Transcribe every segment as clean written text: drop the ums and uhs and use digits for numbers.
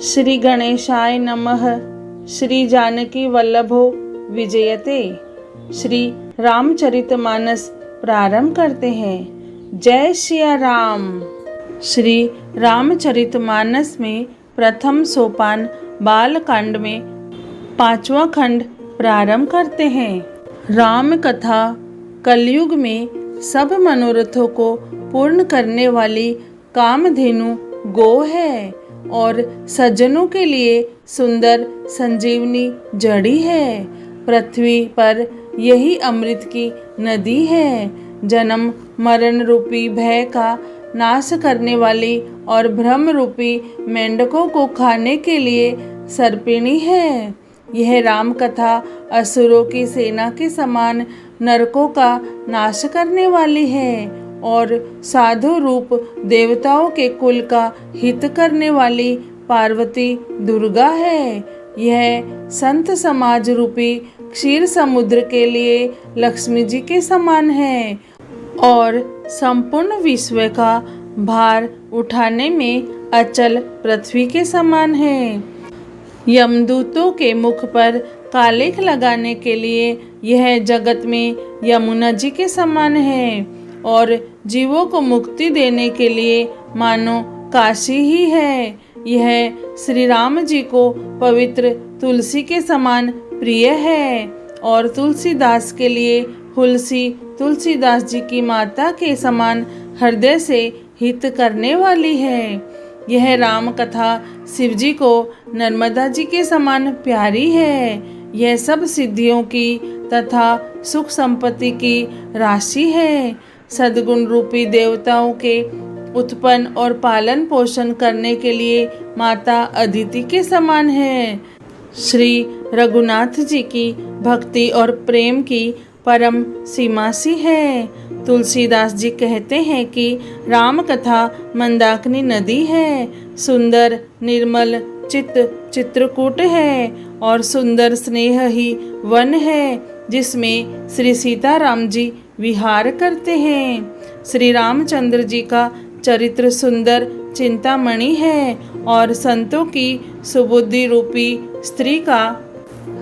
श्री गणेशाय नमः। श्री जानकी वल्लभो विजयते। श्री रामचरितमानस प्रारंभ करते हैं। जय सिया राम। श्री रामचरितमानस में प्रथम सोपान बालकांड में 5वां खंड प्रारंभ करते हैं। राम कथा कलयुग में सब मनोरथों को पूर्ण करने वाली कामधेनु गो है और सज्जनों के लिए सुंदर संजीवनी जड़ी है। पृथ्वी पर यही अमृत की नदी है। जन्म मरण रूपी भय का नाश करने वाली और भ्रम रूपी मेंढकों को खाने के लिए सर्पिणी है। यह राम कथा असुरों की सेना के समान नरकों का नाश करने वाली है और साधु रूप देवताओं के कुल का हित करने वाली पार्वती दुर्गा है। यह संत समाज रूपी क्षीर समुद्र के लिए लक्ष्मी जी के समान है और संपूर्ण विश्व का भार उठाने में अचल पृथ्वी के समान है। यमदूतों के मुख पर कालेख लगाने के लिए यह जगत में यमुना जी के समान है और जीवों को मुक्ति देने के लिए मानो काशी ही है। यह श्री राम जी को पवित्र तुलसी के समान प्रिय है और तुलसीदास के लिए हुलसी तुलसीदास जी की माता के समान हृदय से हित करने वाली है। यह राम कथा शिव जी को नर्मदा जी के समान प्यारी है। यह सब सिद्धियों की तथा सुख संपत्ति की राशि है। सद्गुण रूपी देवताओं के उत्पन्न और पालन पोषण करने के लिए माता अदिति के समान है। श्री रघुनाथ जी की भक्ति और प्रेम की परम सीमा सी है। तुलसीदास जी कहते हैं कि राम कथा मंदाकिनी नदी है, सुंदर निर्मल चित्रकूट है और सुंदर स्नेह ही वन है जिसमें श्री सीताराम जी विहार करते हैं। श्री रामचंद्र जी का चरित्र सुंदर चिंतामणि है और संतों की सुबुद्धि रूपी स्त्री का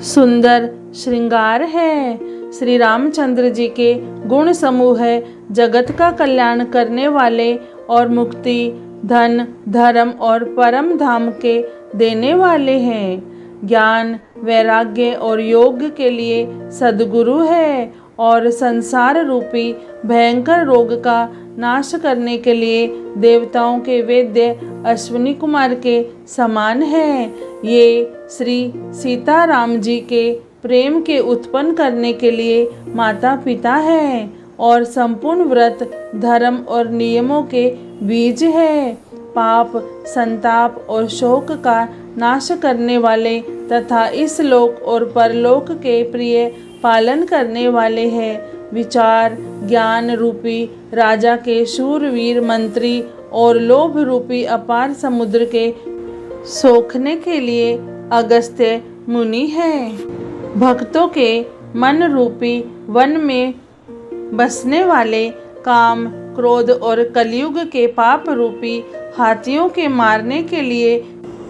सुंदर श्रृंगार है। श्री रामचंद्र जी के गुण समूह है जगत का कल्याण करने वाले और मुक्ति धन धर्म और परम धाम के देने वाले हैं। ज्ञान वैराग्य और योग के लिए सद्गुरु है और संसार रूपी भयंकर रोग का नाश करने के लिए देवताओं के वेद्य अश्विनी कुमार के समान है। ये श्री सीताराम जी के प्रेम के उत्पन्न करने के लिए माता पिता है और संपूर्ण व्रत धर्म और नियमों के बीज है। पाप संताप और शोक का नाश करने वाले तथा इस लोक और परलोक के प्रिय पालन करने वाले हैं। विचार ज्ञान रूपी राजा के शूरवीर मंत्री और लोभ रूपी अपार समुद्र के सोखने के लिए अगस्त्य मुनि है। भक्तों के मन रूपी वन में बसने वाले काम क्रोध और कलयुग के पाप रूपी हाथियों के मारने के लिए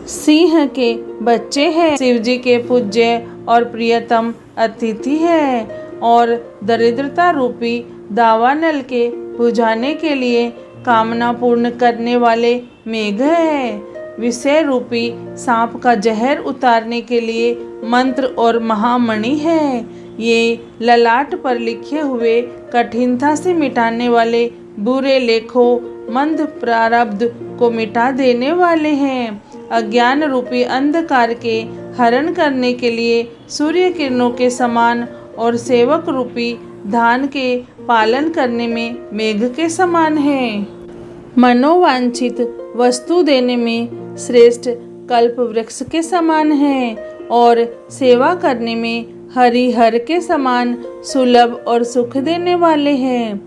सिंह के बच्चे हैं। शिव जी के पूज्य और प्रियतम अतिथि है और दरिद्रता रूपी दावानल के बुझाने के लिए कामना पूर्ण करने वाले मेघ है। विषय रूपी सांप का जहर उतारने के लिए मंत्र और महामणि है। ये ललाट पर लिखे हुए कठिनता से मिटाने वाले बुरे लेखों मंद प्रारब्ध को मिटा देने वाले हैं। अज्ञान रूपी अंधकार के हरण करने के लिए सूर्य किरणों के समान और सेवक रूपी धान के पालन करने में मेघ के समान है। मनोवांछित वस्तु देने में श्रेष्ठ कल्प वृक्ष के समान है और सेवा करने में हरिहर के समान सुलभ और सुख देने वाले हैं।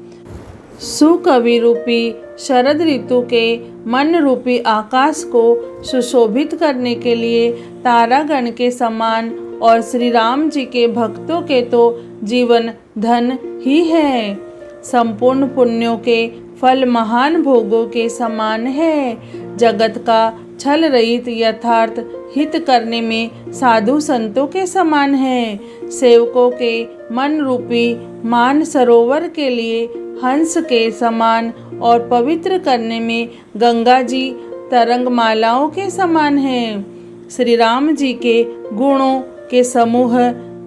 सुकवि रूपी शरद ऋतु के मन रूपी आकाश को सुशोभित करने के लिए तारागण के समान और श्री राम जी के भक्तों के तो जीवन धन ही है। संपूर्ण पुण्यों के फल महान भोगों के समान है। जगत का छल रहित यथार्थ हित करने में साधु संतों के समान है। सेवकों के मन रूपी मान सरोवर के लिए हंस के समान और पवित्र करने में गंगा जी तरंगमालाओं के समान है। श्री राम जी के गुणों के समूह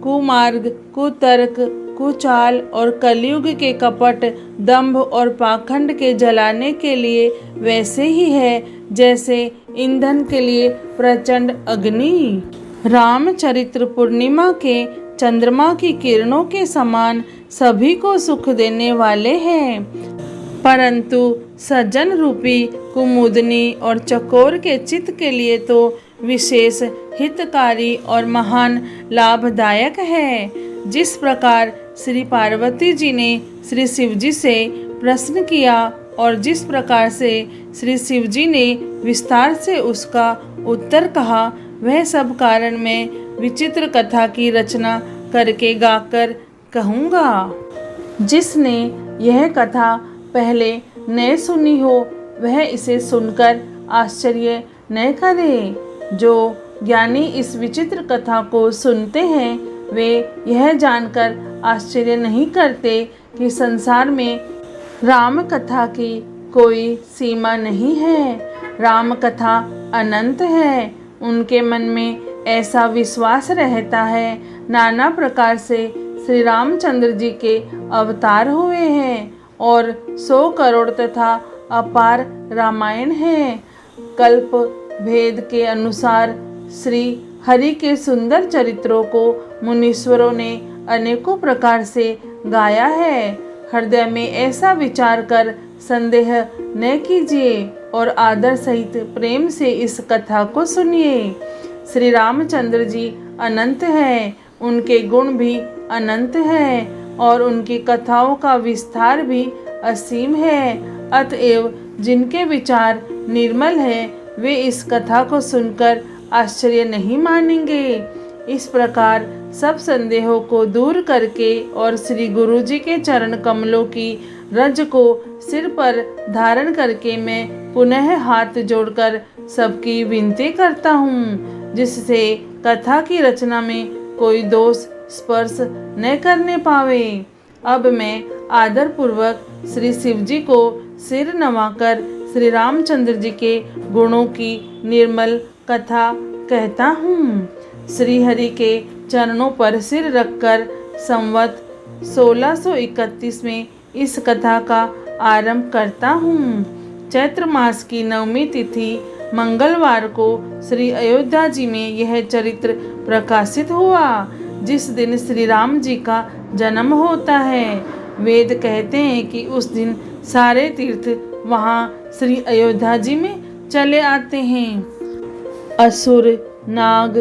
कुमार्ग, कुतर्क, कुचाल और कलयुग के कपट, दंभ और पाखंड के जलाने के लिए वैसे ही है जैसे ईंधन के लिए प्रचंड अग्नि। रामचरित्र पूर्णिमा के चंद्रमा की किरणों के समान सभी को सुख देने वाले हैं, परंतु सज्जन रूपी कुमुदनी और चकोर के चित्त के लिए तो विशेष हितकारी और महान लाभदायक है। जिस प्रकार श्री पार्वती जी ने श्री शिव जी से प्रश्न किया और जिस प्रकार से श्री शिव जी ने विस्तार से उसका उत्तर कहा, वह सब कारण मैं विचित्र कथा की रचना करके गाकर कहूँगा। जिसने यह कथा पहले न सुनी हो वह इसे सुनकर आश्चर्य न करे। जो ज्ञानी इस विचित्र कथा को सुनते हैं वे यह जानकर आश्चर्य नहीं करते कि संसार में राम कथा की कोई सीमा नहीं है। राम कथा अनंत है। उनके मन में ऐसा विश्वास रहता है नाना प्रकार से श्री रामचंद्र जी के अवतार हुए हैं और 100 करोड़ तथा अपार रामायण है। कल्प भेद के अनुसार श्री हरि के सुंदर चरित्रों को मुनीश्वरों ने अनेकों प्रकार से गाया है। हृदय में ऐसा विचार कर संदेह न कीजिए और आदर सहित प्रेम से इस कथा को सुनिए। श्री रामचंद्र जी अनंत हैं, उनके गुण भी अनंत हैं और उनकी कथाओं का विस्तार भी असीम है। अतएव जिनके विचार निर्मल हैं वे इस कथा को सुनकर आश्चर्य नहीं मानेंगे। इस प्रकार सब संदेहों को दूर करके और श्री गुरु जी के चरण कमलों की रज को सिर पर धारण करके मैं पुनः हाथ जोड़कर सबकी विनती करता हूँ, जिससे कथा की रचना में कोई दोष स्पर्श न करने पावे। अब मैं आदर पूर्वक श्री शिव जी को सिर नवाकर श्री रामचंद्र जी के गुणों की निर्मल कथा कहता हूँ। श्री हरि के चरणों पर सिर रखकर संवत 1631 में इस कथा का आरंभ करता हूँ। चैत्र मास की 9वीं तिथि मंगलवार को श्री अयोध्या जी में यह चरित्र प्रकाशित हुआ, जिस दिन श्री राम जी का जन्म होता है। वेद कहते हैं कि उस दिन सारे तीर्थ वहाँ श्री अयोध्या जी में चले आते हैं। असुर, नाग,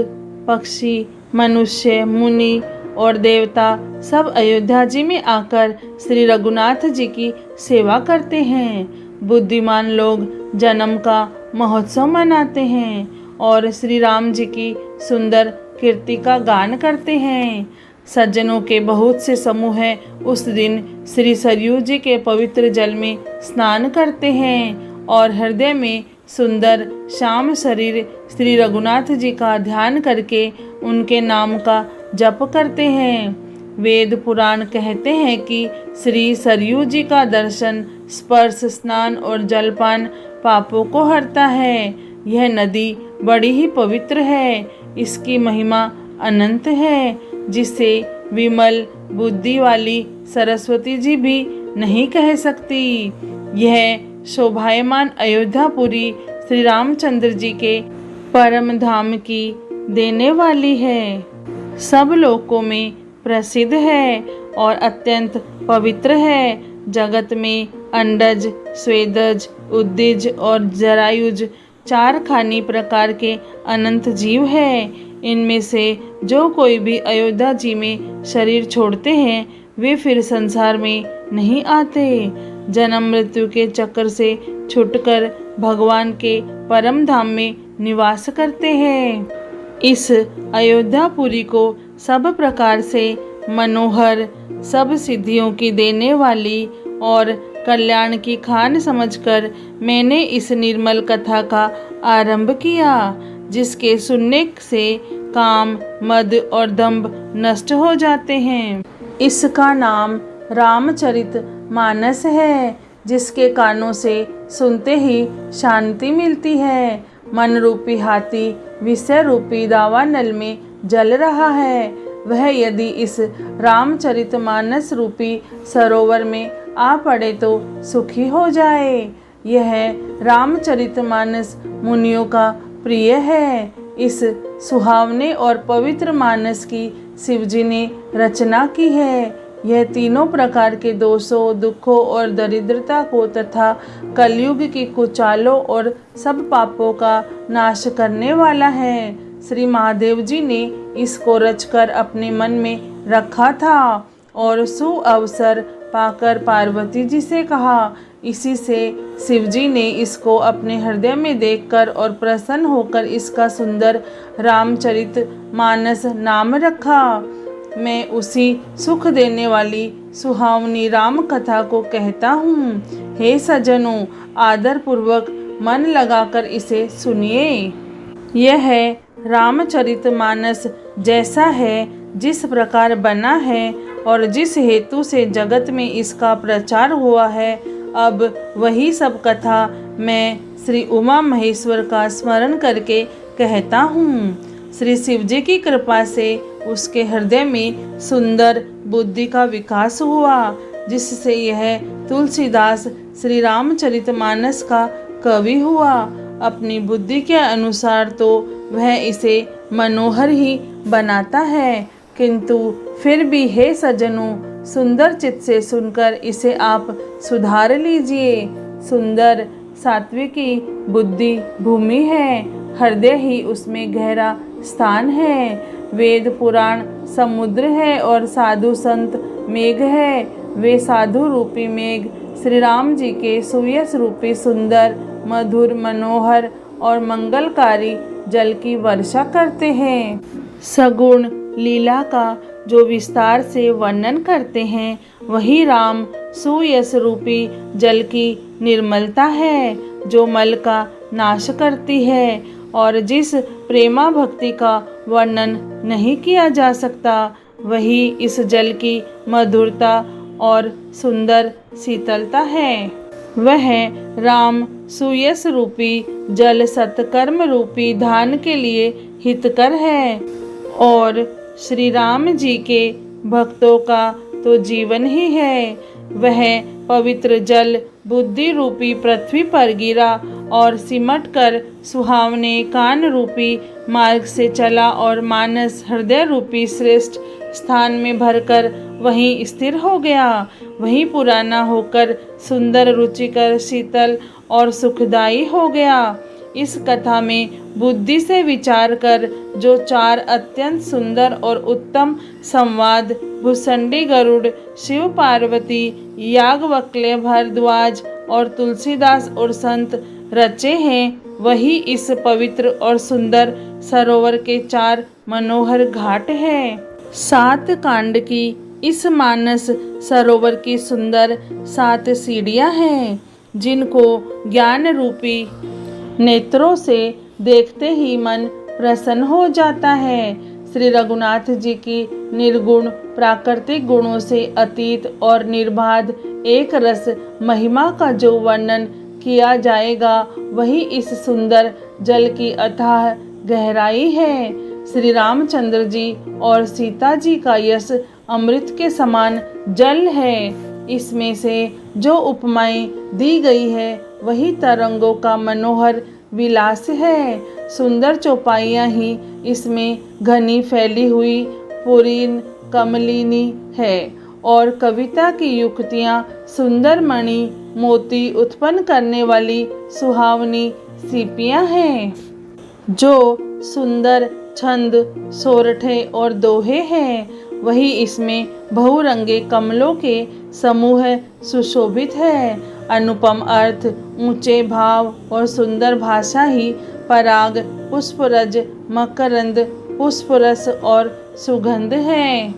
पक्षी, मनुष्य, मुनि और देवता सब अयोध्या जी में आकर श्री रघुनाथ जी की सेवा करते हैं। बुद्धिमान लोग जन्म का महोत्सव मनाते हैं और श्री राम जी की सुंदर कीर्ति का गान करते हैं। सज्जनों के बहुत से समूह उस दिन श्री सरयू जी के पवित्र जल में स्नान करते हैं और हृदय में सुंदर श्याम शरीर श्री रघुनाथ जी का ध्यान करके उनके नाम का जप करते हैं। वेद पुराण कहते हैं कि श्री सरयू जी का दर्शन, स्पर्श, स्नान और जलपान पापों को हरता है। यह नदी बड़ी ही पवित्र है। इसकी महिमा अनंत है, जिसे विमल बुद्धि वाली सरस्वती जी भी नहीं कह सकती। यह शोभायमान अयोध्यापुरी श्री रामचंद्र जी के परम धाम की देने वाली है। सब लोकों में प्रसिद्ध है और अत्यंत पवित्र है। जगत में अंडज, स्वेदज, उद्दिज और जरायुज 4 खानी प्रकार के अनंत जीव हैं। इनमें से जो कोई भी अयोध्या जी में शरीर छोड़ते हैं वे फिर संसार में नहीं आते। जन्म मृत्यु के चक्र से छूटकर भगवान के परम धाम में निवास करते हैं। इस अयोध्यापुरी को सब प्रकार से मनोहर, सब सिद्धियों की देने वाली और कल्याण की खान समझकर मैंने इस निर्मल कथा का आरंभ किया, जिसके सुनने से काम, मद और दंभ नष्ट हो जाते हैं। इसका नाम रामचरितमानस है, जिसके कानों से सुनते ही शांति मिलती है। मन रूपी हाथी विषय रूपी दावानल में जल रहा है, वह यदि इस रामचरितमानस रूपी सरोवर में आ पड़े तो सुखी हो जाए। यह रामचरितमानस मुनियों का प्रिय है। इस सुहावने और पवित्र मानस की शिवजी ने रचना की है। यह तीनों प्रकार के दोषों, दुखों और दरिद्रता को तथा कलयुग की कुचालों और सब पापों का नाश करने वाला है। श्री महादेव जी ने इसको रचकर अपने मन में रखा था और सुअवसर पाकर पार्वती जी से कहा। इसी से शिवजी ने इसको अपने हृदय में देखकर और प्रसन्न होकर इसका सुंदर रामचरितमानस नाम रखा। मैं उसी सुख देने वाली सुहावनी राम कथा को कहता हूँ। हे सज्जनों, आदर पूर्वक मन लगाकर इसे सुनिए। यह रामचरितमानस जैसा है, जिस प्रकार बना है और जिस हेतु से जगत में इसका प्रचार हुआ है, अब वही सब कथा मैं श्री उमा महेश्वर का स्मरण करके कहता हूँ। श्री शिवजी की कृपा से उसके हृदय में सुंदर बुद्धि का विकास हुआ, जिससे यह तुलसीदास श्री रामचरितमानस का कवि हुआ। अपनी बुद्धि के अनुसार तो वह इसे मनोहर ही बनाता है, किंतु फिर भी हे सज्जनों, सुंदर चित्त से सुनकर इसे आप सुधार लीजिए। सुंदर सात्विकी बुद्धि भूमि है, हृदय ही उसमें गहरा स्थान है। वेद पुराण समुद्र है और साधु संत मेघ है। वे साधु रूपी मेघ श्री राम जी के सुयस रूपी सुंदर, मधुर, मनोहर और मंगलकारी जल की वर्षा करते हैं। सगुण लीला का जो विस्तार से वर्णन करते हैं, वही राम सुयस रूपी जल की निर्मलता है, जो मल का नाश करती है और जिस प्रेमा भक्ति का वर्णन नहीं किया जा सकता, वही इस जल की मधुरता और सुंदर शीतलता है। वह राम सुयस रूपी जल सत्कर्म रूपी धान के लिए हितकर है और श्री राम जी के भक्तों का तो जीवन ही है। वह पवित्र जल बुद्धि रूपी पृथ्वी पर गिरा और सिमट कर सुहावने कान रूपी मार्ग से चला और मानस हृदय रूपी श्रेष्ठ स्थान में भरकर वहीं स्थिर हो गया। वहीं पुराना होकर सुंदर, रुचिकर, शीतल और सुखदायी हो गया। इस कथा में बुद्धि से विचार कर जो चार अत्यंत सुंदर और उत्तम संवाद भुसंडी गरुड़, शिव पार्वती, याज्ञवल्क्य, भारद्वाज और तुलसीदास और संत रचे हैं, वही इस पवित्र और सुंदर सरोवर के चार मनोहर घाट हैं। 7 कांड की इस मानस सरोवर की सुंदर 7 सीढ़ियां हैं, जिनको ज्ञान रूपी नेत्रों से देखते ही मन प्रसन्न हो जाता है। श्री रघुनाथ जी की निर्गुण प्राकृतिक गुणों से अतीत और निर्बाध एक रस महिमा का जो वर्णन किया जाएगा, वही इस सुंदर जल की अथाह गहराई है। श्री रामचंद्र जी और सीता जी का यश अमृत के समान जल है। इसमें से जो उपमाएं दी गई है, वही तरंगों का मनोहर विलास है। सुंदर चौपाइयाँ ही इसमें घनी फैली हुई पुरीन कमलिनी है और कविता की युक्तियाँ सुंदर मणि मोती उत्पन्न करने वाली सुहावनी सीपियाँ हैं। जो सुंदर छंद, सोरठे और दोहे हैं, वही इसमें बहुरंगे कमलों के समूह सुशोभित है। अनुपम अर्थ, ऊंचे भाव और सुंदर भाषा ही पराग, पुष्परज, मकरंद, पुष्परस और सुगंध है।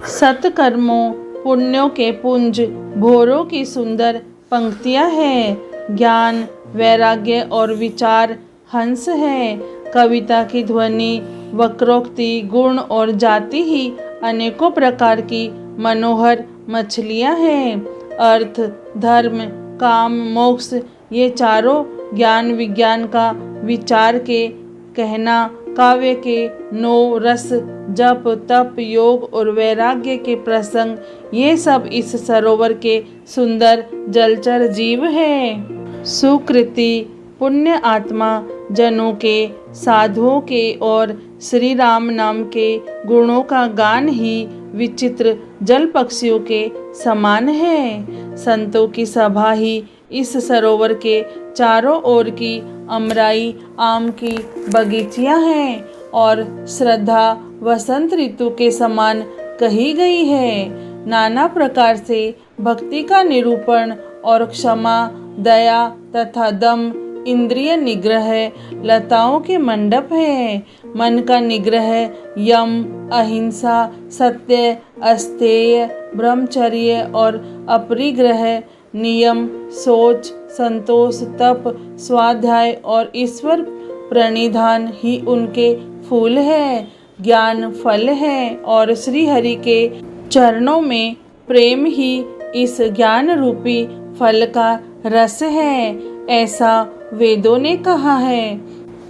सत्कर्मों, पुण्यों के पुंज, भोरों की सुंदर पंक्तियां हैं। ज्ञान, वैराग्य और विचार हंस है। कविता की ध्वनि, वक्रोक्ति, गुण और जाति ही अनेकों प्रकार की मनोहर मछलियां हैं। अर्थ, धर्म, काम, मोक्ष, ये चारों ज्ञान विज्ञान का विचार के कहना, काव्य के 9 रस, जप, तप, योग और वैराग्य के प्रसंग, ये सब इस सरोवर के सुंदर जलचर जीव हैं। सुकृति, पुण्य आत्मा जनों के, साधुओं के और श्री राम नाम के गुणों का गान ही विचित्र जल पक्षियों के समान है। संतों की सभा ही इस सरोवर के चारों ओर की अमराई आम की बगीचियां हैं और श्रद्धा वसंत ऋतु के समान कही गई है। नाना प्रकार से भक्ति का निरूपण और क्षमा, दया तथा दम, इंद्रिय निग्रह लताओं के मंडप है। मन का निग्रह यम, अहिंसा, सत्य, अस्तेय, ब्रह्मचर्य और अपरिग्रह नियम, सोच, संतोष, तप, स्वाध्याय और ईश्वर प्रणिधान ही उनके फूल है। ज्ञान फल है और श्री हरि के चरणों में प्रेम ही इस ज्ञान रूपी फल का रस है, ऐसा वेदों ने कहा है।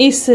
इस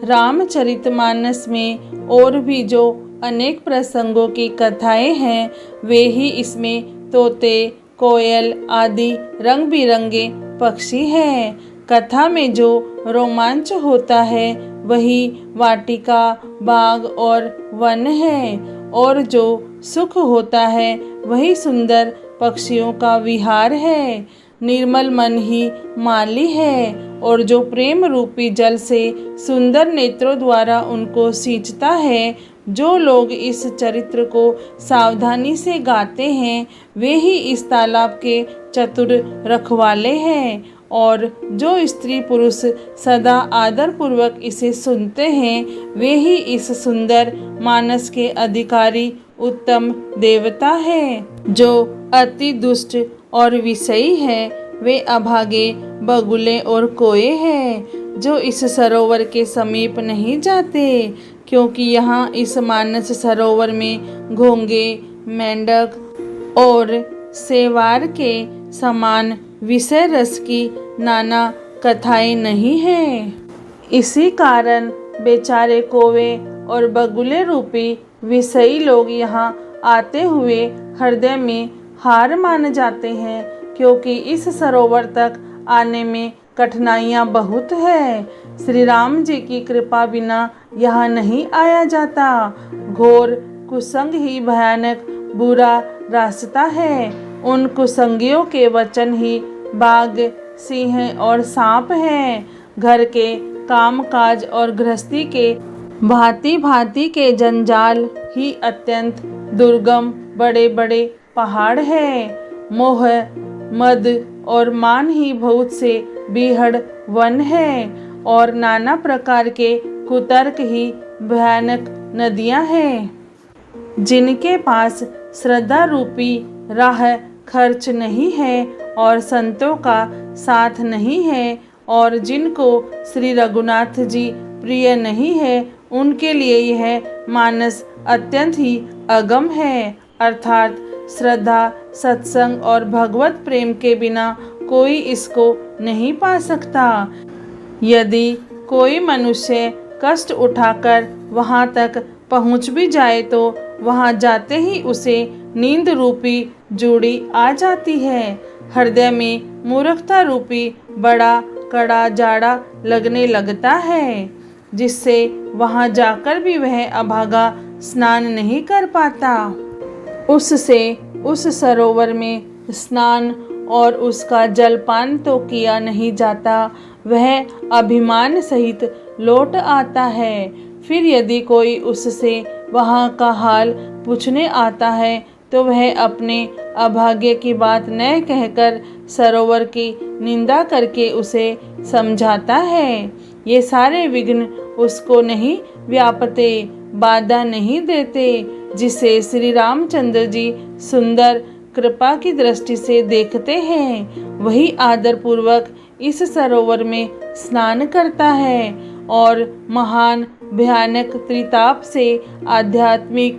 रामचरितमानस में और भी जो अनेक प्रसंगों की कथाएं हैं, वे ही इसमें तोते, कोयल आदि रंग बिरंगे पक्षी हैं। कथा में जो रोमांच होता है वही वाटिका, बाग और वन है, और जो सुख होता है वही सुंदर पक्षियों का विहार है। निर्मल मन ही माली है, और जो प्रेम रूपी जल से सुंदर नेत्रों द्वारा उनको सींचता है। जो लोग इस चरित्र को सावधानी से गाते हैं, वे ही इस तालाब के चतुर रखवाले हैं, और जो स्त्री पुरुष सदा आदर पूर्वक इसे सुनते हैं, वे ही इस सुंदर मानस के अधिकारी उत्तम देवता हैं। जो अति दुष्ट और विषयी है, वे अभागे, बगुले और कोए हैं, जो इस सरोवर के समीप नहीं जाते, क्योंकि यहाँ इस मानस सरोवर में घोंगे, मेंढक और सेवार के समान विषय रस की नाना कथाएं नहीं हैं। इसी कारण बेचारे कोवे और बगुले रूपी विषयी लोग यहाँ आते हुए हृदय में हार मान जाते हैं, क्योंकि इस सरोवर तक आने में कठिनाइयाँ बहुत है। श्री राम जी की कृपा बिना यहाँ नहीं आया जाता। घोर कुसंग ही भयानक बुरा रास्ता है। उन कुसंगियों के वचन ही बाघ, सिंह और सांप हैं। घर के कामकाज और गृहस्थी के भांति भांति के जंजाल ही अत्यंत दुर्गम बड़े बड़े पहाड़ हैं। मोह, मद और मान ही बहुत से बीहड़ वन हैं, और नाना प्रकार के कुतर्क ही भयानक नदियां हैं। जिनके पास श्रद्धा रूपी राह खर्च नहीं है और संतों का साथ नहीं है, और जिनको श्री रघुनाथ जी प्रिय नहीं है, उनके लिए यह मानस अत्यंत ही अगम है। अर्थात श्रद्धा, सत्संग और भगवत प्रेम के बिना कोई इसको नहीं पा सकता। यदि कोई मनुष्य कष्ट उठाकर वहाँ तक पहुँच भी जाए तो वहाँ जाते ही उसे नींद रूपी जूड़ी आ जाती है। हृदय में मूर्खता रूपी बड़ा कड़ा जाड़ा लगने लगता है, जिससे वहाँ जाकर भी वह अभागा स्नान नहीं कर पाता। उससे उस सरोवर में स्नान और उसका जलपान तो किया नहीं जाता, वह अभिमान सहित लौट आता है। फिर यदि कोई उससे वहाँ का हाल पूछने आता है तो वह अपने अभाग्य की बात न कहकर सरोवर की निंदा करके उसे समझाता है। ये सारे विघ्न उसको नहीं व्यापते, बाधा नहीं देते, जिसे श्री रामचंद्र जी सुंदर कृपा की दृष्टि से देखते हैं, वही आदर पूर्वक इस सरोवर में स्नान करता है और महान भयानक त्रिताप से, आध्यात्मिक,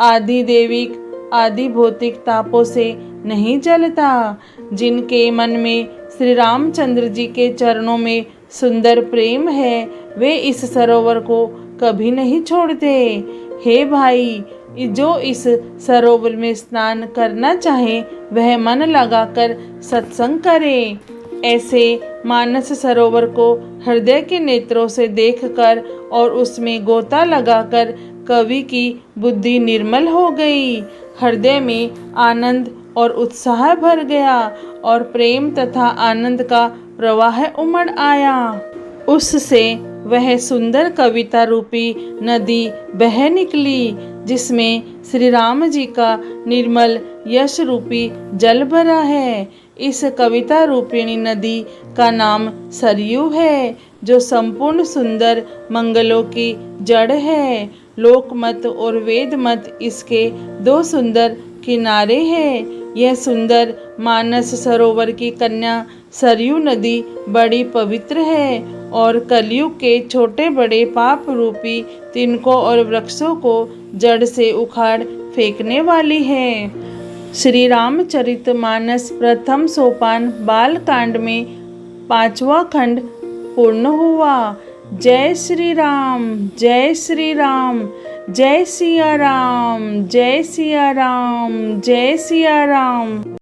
आदि देविक, आदि भौतिक तापों से नहीं जलता। जिनके मन में श्री रामचंद्र जी के चरणों में सुंदर प्रेम है, वे इस सरोवर को कभी नहीं छोड़ते। हे भाई, जो इस सरोवर में स्नान करना चाहे वह मन लगाकर सत्संग करे। ऐसे मानस सरोवर को हृदय के नेत्रों से देखकर और उसमें गोता लगाकर कवि की बुद्धि निर्मल हो गई। हृदय में आनंद और उत्साह भर गया और प्रेम तथा आनंद का प्रवाह उमड़ आया। उससे वह सुंदर कविता रूपी नदी बह निकली, जिसमें श्री राम जी का निर्मल यश रूपी जल भरा है। इस कविता रूपिणी नदी का नाम सरयू है, जो संपूर्ण सुंदर मंगलों की जड़ है। लोकमत और वेद मत इसके दो सुंदर किनारे हैं। यह सुंदर मानस सरोवर की कन्या सरयू नदी बड़ी पवित्र है और कलयुग के छोटे बड़े पाप रूपी तिनकों और वृक्षों को जड़ से उखाड़ फेंकने वाली है। श्री रामचरितमानस प्रथम सोपान बाल कांड में 5वां खंड पूर्ण हुआ। जय श्री राम, जय श्री राम, जय सिया राम, जय सिया राम, जय सिया राम।